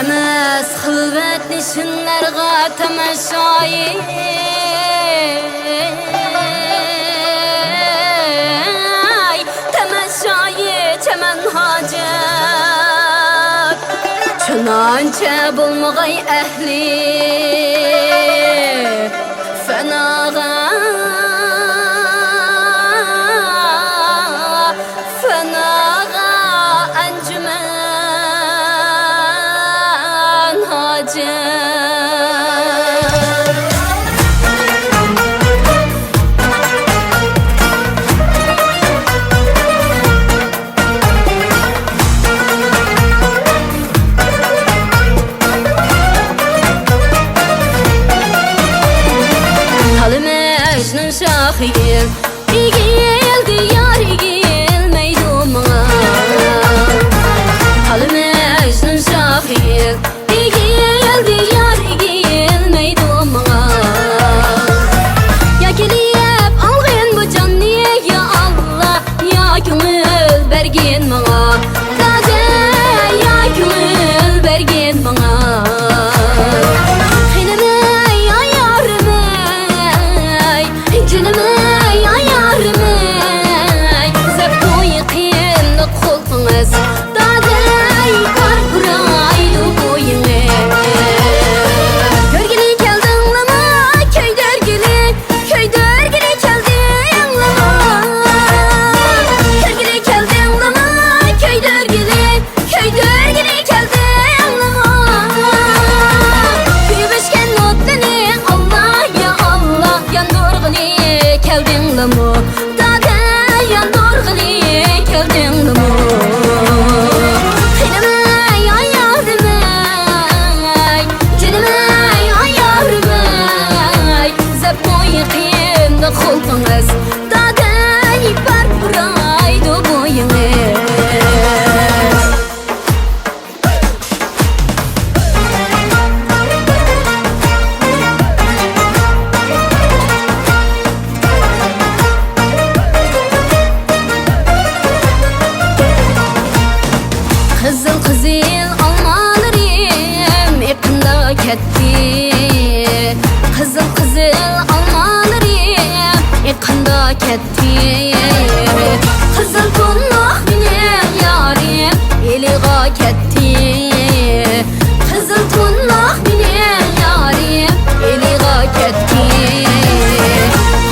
Emes xilvet nişinlerga temeşayi Temeşayi çemen hacet Çınanca bulmagay ehli Fenaga encümen hacet Mecnun şahil İgil diyar igil meydumuna Halı Mecnun şahil İgil diyar igil meydumuna Ya geliyep algın bu canniye ya Allah Ya gönül bergin bana Dade ya gönül bergin bana Canımı ya yarımı Zep koyuqin kulpınız Daday karpuraylı boyunu Görgili keldin lama Köy dörgili keldin lama Görgili keldin lama Köy dörgili keldin lama Kübüşken notini Allah ya Allah Yandurgini keldin lamo Dade yandurgini keldin lamo Xinime ya yarımay Canime ya yarımay Zep koyuqin da kulpınız Dade barburaydı boyunuz Kızıl almalarım yakında ketti Kızıl almalarım yakında ketti Kızıl konmak benim yarim eliga ketti Kızıl konmak benim yarim eliga ketti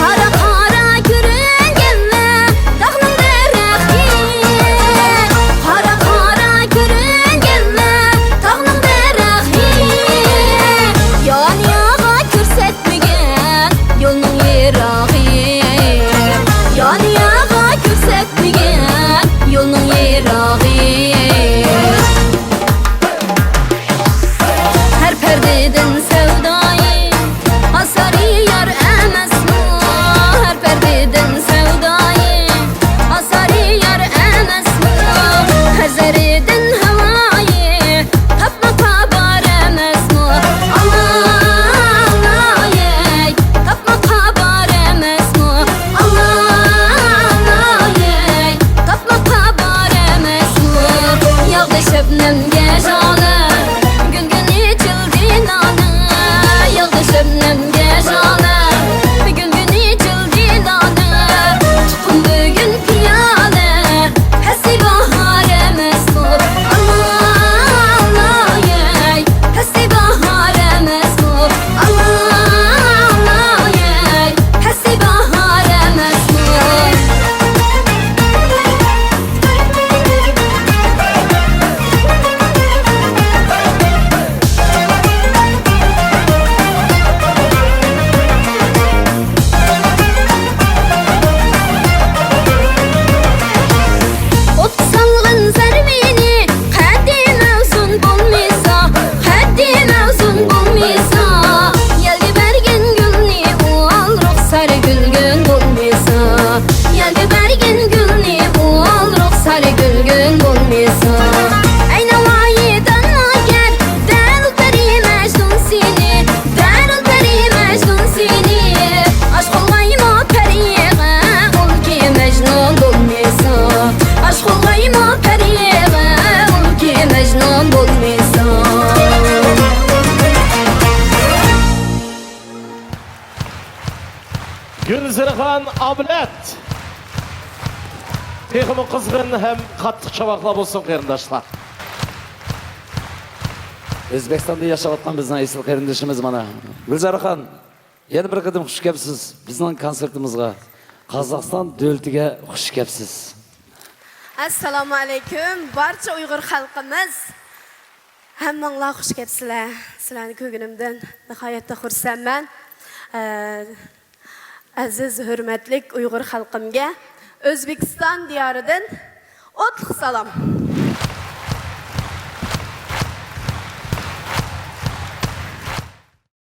Hara hara görüngenle dağının dereki Hara hara görüngenle dağının dereki Yan yağa körsetmegen yolun yerağı Yan yağa körsetmegen yolun yerağı Her perdeden sevdayı Asarı yar emesmu Her perdeden sevdayı Asarı yar emesmu Hazereden havayı Tapma kabar emesmu Allah Allah yey Tapma kabar emesmu Allah Allah yey Tapma kabar emesmu Yağdı şebnem gecalı Gün gün içildi nanı Yağdı şebnem gecalı Gün gün içildi nanı Tutun bugün piyale Hesi bahar emesmu Allah Allah yey Hesi bahar emesmu Allah Allah yey Hesi bahar emesmu Ot salgın zermini Haddi mevzun bulmisa Haddi mevzun bulmisa Yeldi bergin gülni Ual ruhsarı gülgün bulmisa Yeldi bergin gülni Ual ruhsarı gülgün bulmisa Ayna vayidan ager Darul peri mecnun seni Darul peri mecnun seni Aşk olmayma periye Ol ki mecnun bulmisa Aşk olmayma periye Ol ki mecnun bulmisa bilen Ablet. Tekimin kızgın hem kattık çabakla olsun kıyırdaşlar. O'zbekistonda yashayotgan bizning asl qarindoshimiz mana Gulzaraxon, yana bir qadim xush kelibsiz bizning konsertimizga. Qozog'iston davlatiga xush kelibsiz. Assalomu alaykum, barcha Uyg'ur xalqimiz. Hammanglar xush kelibsizlar. Sizlarni ko'nglimdan nihoyatda xursandman. Aziz, hurmatli Uyg'ur xalqimga O'zbekiston diyoridan o'tliq salom.